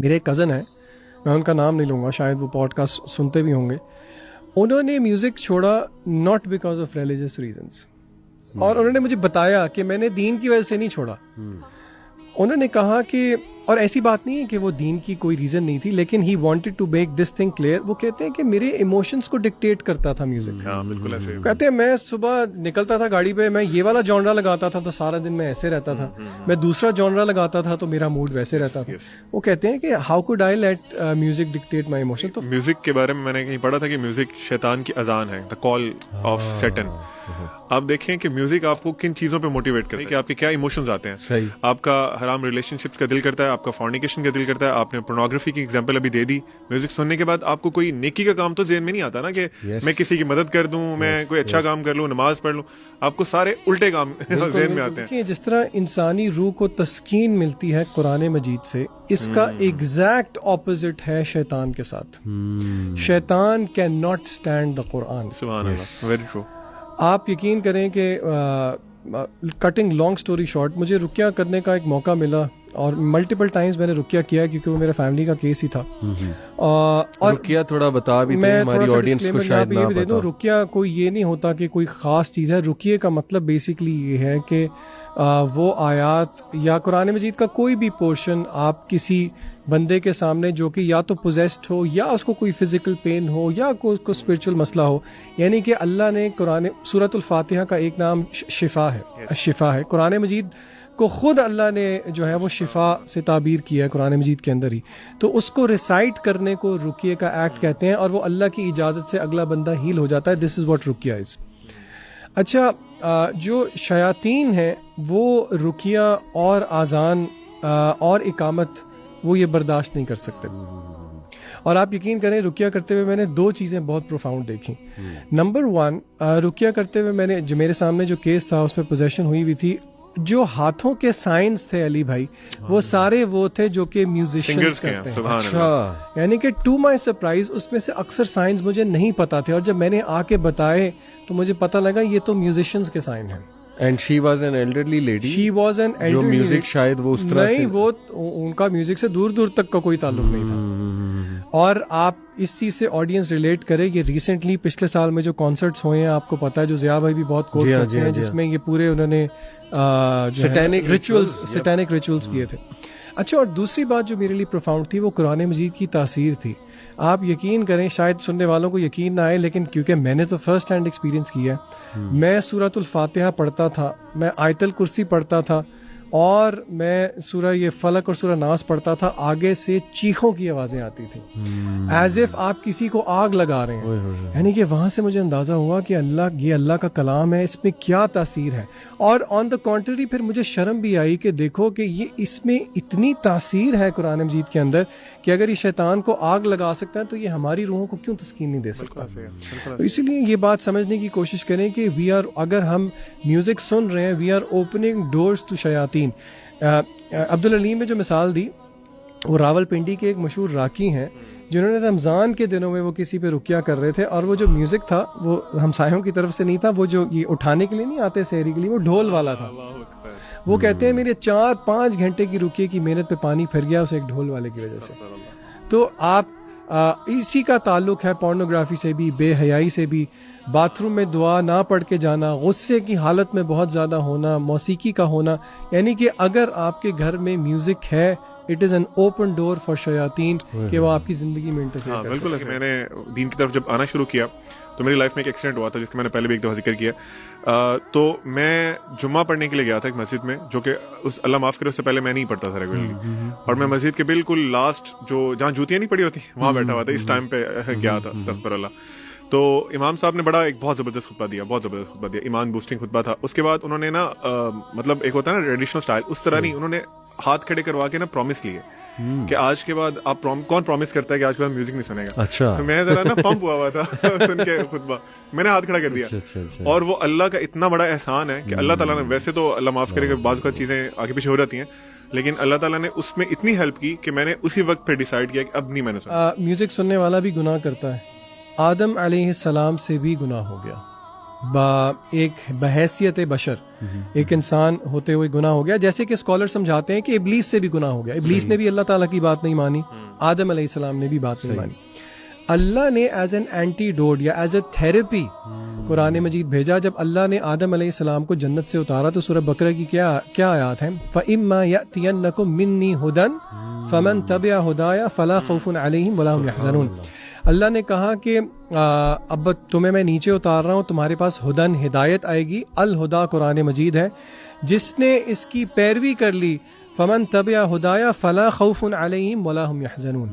میرے ایک کزن ہیں, میں ان کا نام نہیں لوں گا, شاید وہ پوڈ کاسٹ سنتے بھی ہوں گے. انہوں نے میوزک چھوڑا not because of religious reasons, اور انہوں نے مجھے بتایا کہ میں نے دین کی وجہ سے نہیں چھوڑا. انہوں نے کہا کہ, اور ایسی بات نہیں ہے کہ وہ دین کی کوئی ریزن نہیں تھی, لیکن he wanted to make this thing clear. وہ کہتے ہیں کہ میرے ایموشنز کو ڈکٹیٹ کرتا تھا میوزک. بالکل ایسے کہتے ہیں میں صبح نکلتا تھا گاڑی پہ, میں یہ والا جانرا لگاتا تھا تو سارا دن میں ایسے رہتا تھا, میں دوسرا جانرا لگاتا تھا تو میرا موڈ ویسے رہتا تھا. وہ کہتے ہیں کہ how could I let music dictate my emotion. تو میوزک کے بارے میں میں نے کہیں پڑھا تھا کہ میوزک شیطان کی اذان ہے, دا کال آف سیٹن. آپ دیکھیں کہ میوزک آپ کو کن چیزوں پہ موٹیویٹ کرتا ہے, کہ آپ کے کیا ایموشنز آتے ہیں. صحیح. آپ کا حرام ریلیشن شپس کا دل کرتا ہے, آپ کا فارنیکیشن کا دل کرتا ہے. آپ نے پورنوگرافی کی ایگزامپل ابھی دے دی. میوزک سننے کے بعد آپ کو کوئی نیکی کا کام تو ذہن میں نہیں آتا نا, کہ میں کسی کی مدد کر دوں, میں کوئی اچھا کام کر لوں, نماز پڑھ لوں. آپ کو سارے الٹے کام ذہن میں آتے ہیں. جس طرح انسانی روح کو تسکین ملتی ہے قرآن مجید سے, اس کا ایگزیکٹ اپوزٹ ہے شیطان کے ساتھ. شیطان کین ناٹ اسٹینڈ دا قرآن. سبحان اللہ, ویری ٹرو. آپ یقین کریں کہ کٹنگ لانگ اسٹوری شارٹ, مجھے رقیہ کرنے کا ایک موقع ملا, اور ملٹیپل ٹائمز میں نے رقیہ کیا کیونکہ وہ میرے فیملی کا کیس ہی تھا. اور رقیہ تھوڑا بتا بھی میں ہماری آڈینس کو شاید نہ دے دوں, رقیہ کوئی یہ نہیں ہوتا کہ کوئی خاص چیز ہے. رقیہ کا مطلب بیسکلی یہ ہے کہ وہ آیات یا قرآن مجید کا کوئی بھی پورشن آپ کسی بندے کے سامنے جو کہ یا تو پوزیسڈ ہو, یا اس کو کوئی فزیکل پین ہو, یا اس کو اسپرچل مسئلہ ہو, یعنی کہ اللہ نے قرآن سورۃ الفاتحہ کا ایک نام شفا ہے, شفا ہے. قرآن مجید کو خود اللہ نے جو ہے وہ شفا سے تعبیر کیا ہے قرآن مجید کے اندر ہی. تو اس کو ریسائٹ کرنے کو رقیہ کا ایکٹ کہتے ہیں, اور وہ اللہ کی اجازت سے اگلا بندہ ہیل ہو جاتا ہے. دس از واٹ رقیہ از. اچھا, جو شیاطین ہیں وہ رقیہ اور آذان اور اقامت وہ یہ برداشت نہیں کر سکتے. اور آپ یقین کریں, رقیہ کرتے ہوئے میں نے دو چیزیں بہت پروفاؤنڈ دیکھی. نمبر 1, رقیہ کرتے ہوئے میں نے جو میرے سامنے جو کیس تھا اس میں پوزیشن ہوئی ہوئی تھی, جو ہاتھوں کے سائنس تھے علی بھائی, وہ سارے وہ تھے جو کہ میوزیشنز کرتے ہیں. اچھا, یعنی کہ ٹو مائی سرپرائز اس میں سے اکثر سائنس مجھے نہیں پتا تھے, اور جب میں نے آ کے بتائے تو مجھے پتا لگا یہ تو میوزیشنز کے سائن ہیں. And she was an elderly lady. She was an elderly, جو میوزک شاید وہ اس طرح نہیں, وہ ان کا میوزک سے دور دور تک کا کوئی تعلق نہیں تھا. اور آپ اس چیز سے آڈینس ریلیٹ کرے, یہ ریسنٹلی پچھلے سال میں جو کانسرٹس ہوئے ہیں آپ کو پتا ہے, جو ضیاء بھائی بھی بہت کوٹ کرتے ہیں, جس میں یہ پورے انہوں نے سیٹینک ریچولز کیے تھے. اچھا, اور دوسری بات جو میرے لیے پروفاؤنڈ تھی وہ قرآن مجید کی تاثیر تھی. آپ یقین کریں, شاید سننے والوں کو یقین نہ آئے, لیکن کیونکہ میں نے تو فرسٹ ہینڈ ایکسپیرینس کیا ہے. میں سورۃ الفاتحہ پڑھتا تھا, میں آیت الکرسی پڑھتا تھا, اور میں سورہ یہ فلق اور سورہ ناس پڑھتا تھا, آگے سے چیخوں کی آوازیں آتی تھیں, ایز اف آپ کسی کو آگ لگا رہے ہیں. یعنی کہ وہاں سے مجھے اندازہ ہوا کہ یہ اللہ کا کلام ہے, اس میں کیا تاثیر ہے. اور آن دا کانٹری پھر مجھے شرم بھی آئی کہ دیکھو کہ یہ اس میں اتنی تاثیر ہے قرآن مجید کے اندر, کہ اگر یہ شیطان کو آگ لگا سکتا ہے تو یہ ہماری روحوں کو کیوں تسکین نہیں دے سکتا. تو اسی لیے یہ بات سمجھنے کی کوشش کریں کہ اگر ہم میوزک سن رہے ہیں, we are opening doors to شیاطین. عبدالعلیم نے جو مثال دی, وہ راول پنڈی کے ایک مشہور راکی ہیں, جنہوں نے رمضان کے دنوں میں وہ کسی پہ رقیہ کر رہے تھے, اور وہ جو میوزک تھا وہ ہمسایوں کی طرف سے نہیں تھا, وہ جو یہ اٹھانے کے لیے نہیں آتے سحری کے لیے, وہ ڈھول والا تھا. وہ کہتے ہیں میرے 4-5 گھنٹے کی رقیے کی محنت پہ پانی پھر گیا اسے ایک ڈھول والے کی وجہ سے. تو آپ اسی کا تعلق ہے پورنوگرافی سے بھی, بے حیائی سے بھی. باتھ روم میں دعا نہ پڑھ کے جانا, غصے کی حالت میں بہت زیادہ ہونا, موسیقی کا ہونا, یعنی کہ اگر آپ کے گھر میں میوزک ہے, it is an open door for شیاطین کہ وہ آپ کی زندگی میں انٹرفیئر کر سکتے ہیں. بالکل. میں نے دین کی طرف جب آنا شروع کیا تو میری لائف میں ایک ایکسیڈنٹ ہوا تھا, جس کا میں نے پہلے بھی ایک دفعہ ذکر کیا. تو میں جمعہ پڑھنے کے لیے گیا تھا ایک مسجد میں, جو کہ اس اللہ معاف کرے اس سے پہلے میں نہیں پڑھتا تھا ریگولرلی, اور میں مسجد کے بالکل لاسٹ جو جہاں جوتیاں نہیں پڑی ہوتی وہاں بیٹھا ہوا تھا. اس ٹائم پہ گیا تھا, استغفر اللہ. تو امام صاحب نے ایک بہت زبردست خطبہ دیا, ایمان بوسٹنگ خطبہ تھا. اس کے بعد انہوں نے نا مطلب ایک ہوتا ہے نا ٹریڈیشنل سٹائل, اس طرح نہیں, انہوں نے ہاتھ کھڑے کروا کے نا پرومس لیے کہ آج کے بعد آپ کون پرومس کرتا ہے کہ آج کے بعد میوزک نہیں سنے گا. اچھا. تو میں ذرا نا پمپ ہوا تھا سن کے خطبہ, میں نے ہاتھ کھڑا کر دیا. اور وہ اللہ کا اتنا بڑا احسان ہے کہ اللہ تعالیٰ نے, ویسے تو اللہ معاف کرے کہ بعض اوقات چیزیں آگے پیچھے ہو جاتی ہیں, لیکن اللہ تعالیٰ نے اس میں اتنی ہیلپ کی کہ میں نے اسی وقت پہ ڈیسائیڈ کیا کہ اب نہیں میں نے سنا. میوزک سننے والا بھی گناہ کرتا ہے, آدم علیہ السلام سے بھی گناہ ہو گیا. ایک بحیثیت بشر ایک انسان ہوتے ہوئے گناہ ہو گیا. جیسے کہ اسکالر سمجھاتے ہیں کہ ابلیس سے بھی گناہ ہو گیا. ابلیس نے بھی اللہ تعالیٰ کی بات نہیں مانی, آدم علیہ السلام نے بھی بات نہیں مانی. اللہ نے ایز این اینٹی ڈوٹ یا ایز اے تھیراپی قرآن مجید بھیجا. جب اللہ نے آدم علیہ السلام کو جنت سے اتارا تو سورہ بقرہ کی کیا آیات ہیں؟ فَإِمَّا يَأْتِيَنَّكُم مِّنِّي هُدًى فَمَن تَبِعَ هُدَايَ فَلَا خَوْفٌ عَلَيْهِمْ وَلَا هُمْ يَحْزَنُونَ. اللہ نے کہا کہ اب تمہیں میں نیچے اتار رہا ہوں, تمہارے پاس ہدن ہدایت آئے گی. الہدا قرآن مجید ہے, جس نے اس کی پیروی کر لی فمن تبع ہدایا فلا خوف علیہم ولا هم يحزنون.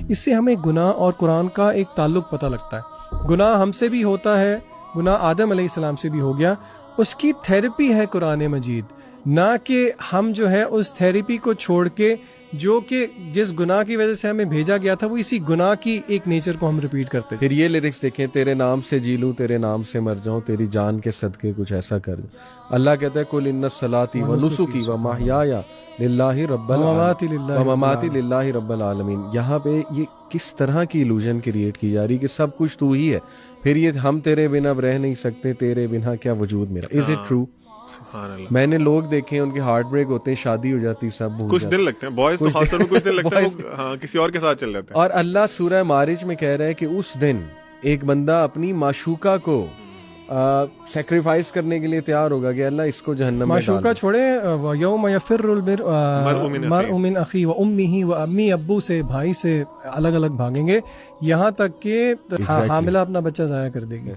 اس سے ہمیں گناہ اور قرآن کا ایک تعلق پتہ لگتا ہے. گناہ ہم سے بھی ہوتا ہے, گناہ آدم علیہ السلام سے بھی ہو گیا, اس کی تھیراپی ہے قرآن مجید, نہ کہ ہم جو ہے اس تھیراپی کو چھوڑ کے جو کہ جس گناہ کی وجہ سے ہمیں بھیجا گیا تھا وہ اسی گناہ کی ایک نیچر کو ہم ریپیٹ کرتے تھے. پھر یہ لیرکس دیکھیں, تیرے نام سے جی لوں, تیرے نام سے مر جاؤں, تیری جان کے صدقے کچھ ایسا کر دوں. اللہ کہتا ہے کل ان صلاتی و نسکی و محیایا للہ رب ومماتی للہ رب العالمین. یہاں پہ یہ کس طرح کی illusion کریٹ کی جا رہی کہ سب کچھ تو ہی ہے, پھر یہ ہم تیرے بنا اب رہ نہیں سکتے, تیرے بنا کیا وجود میرا. Is it true? میں نے لوگ دیکھے ان کے ہارٹ بریک ہوتے ہیں, شادی ہو جاتی, سب کچھ دن لگتے ہیں, بوائز تو خاص طور پہ کچھ دن لگتے ہیں, ہاں کسی اور کے ساتھ چل جاتے ہیں. اور اللہ سورہ معارج میں کہہ رہا ہے کہ اس دن ایک بندہ اپنی معشوقہ کو سیکریفائس کرنے کے لیے تیار ہوگا کہ اللہ اس کو جہنم میں ڈال. معشوقہ چھوڑے, یوم یفر المرء من اخیہ و امہ و امی, ابو سے بھائی سے الگ الگ بھاگیں گے, یہاں تک کہ حاملہ اپنا بچہ ضائع کر دے گی.